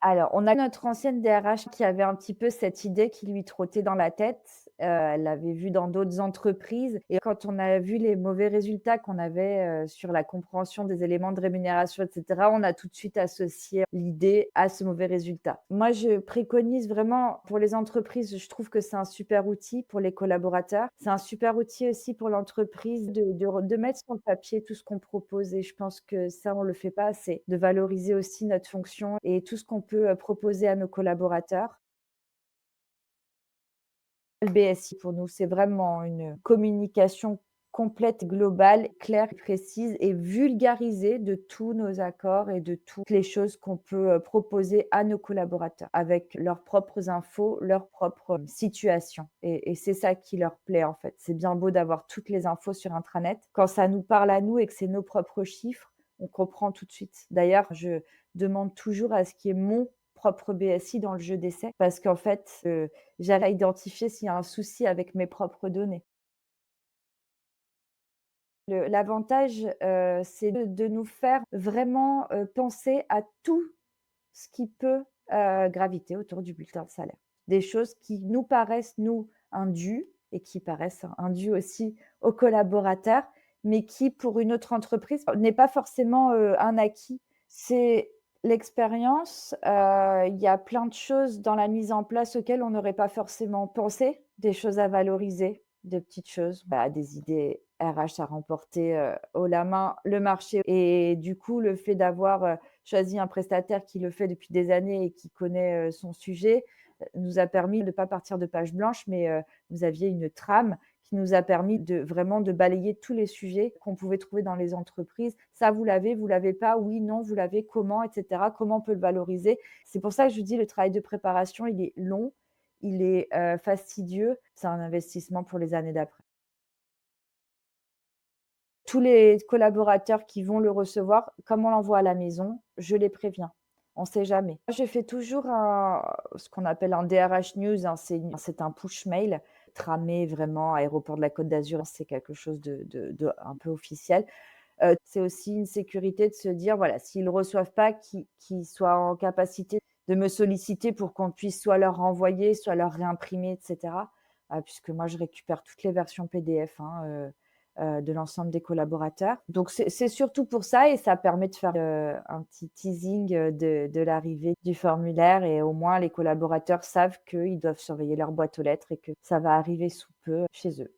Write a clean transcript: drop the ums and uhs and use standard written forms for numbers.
Alors, on a notre ancienne DRH qui avait un petit peu cette idée qui lui trottait dans la tête. Elle l'avait vue dans d'autres entreprises et quand on a vu les mauvais résultats qu'on avait, sur la compréhension des éléments de rémunération et cetera, on a tout de suite associé l'idée à ce mauvais résultat. Moi, je préconise vraiment pour les entreprises, je trouve que c'est un super outil pour les collaborateurs. C'est un super outil aussi pour l'entreprise de mettre sur le papier tout ce qu'on propose et je pense que ça, on le fait pas assez, de valoriser aussi notre fonction et tout ce qu'on peut, proposer à nos collaborateurs. Le BSI pour nous, c'est vraiment une communication complète, globale, claire, précise et vulgarisée de tous nos accords et de toutes les choses qu'on peut, proposer à nos collaborateurs avec leurs propres infos, leurs propres situations et c'est ça qui leur plaît, en fait. C'est bien beau d'avoir toutes les infos sur intranet. Quand ça nous parle à nous et que c'est nos propres chiffres, on comprend tout de suite. D'ailleurs, je demande toujours à ce qu'il y ait mon propre BSI dans le jeu d'essai parce qu'en fait, j'arrive à identifier s'il y a un souci avec mes propres données. L'avantage, c'est de nous faire vraiment, penser à tout ce qui peut, graviter autour du bulletin de salaire. Des choses qui nous paraissent, nous, indues et qui paraissent indues aussi aux collaborateurs, mais qui, pour une autre entreprise, n'est pas forcément, un acquis. C'est l'expérience, il y a plein de choses dans la mise en place auxquelles on n'aurait pas forcément pensé, des choses à valoriser, des petites choses, des idées RH à remporter, haut la main, le marché et du coup, le fait d'avoir, choisi un prestataire qui le fait depuis des années et qui connaît, son sujet, nous a permis de ne pas partir de page blanche, mais vous aviez une trame qui nous a permis de vraiment de balayer tous les sujets qu'on pouvait trouver dans les entreprises. Ça, vous l'avez pas, oui, non, vous l'avez, comment, et cetera. Comment on peut le valoriser? C'est pour ça que je vous dis le travail de préparation, il est long, il est, fastidieux. C'est un investissement pour les années d'après. Tous les collaborateurs qui vont le recevoir, comme on l'envoie à la maison, je les préviens. On ne sait jamais. Je fais toujours ce qu'on appelle un DRH News, hein, c'est un push mail tramé vraiment aéroport de la Côte d'Azur, c'est quelque chose de un peu officiel. C'est aussi une sécurité de se dire, voilà, s'ils ne le reçoivent pas, qu'ils soient en capacité de me solliciter pour qu'on puisse soit leur renvoyer, soit leur réimprimer et cetera. Puisque moi je récupère toutes les versions PDF, hein, de l'ensemble des collaborateurs. Donc c'est surtout pour ça et ça permet de faire, un petit teasing, de l'arrivée du formulaire et au moins les collaborateurs savent qu'ils doivent surveiller leur boîte aux lettres et que ça va arriver sous peu chez eux.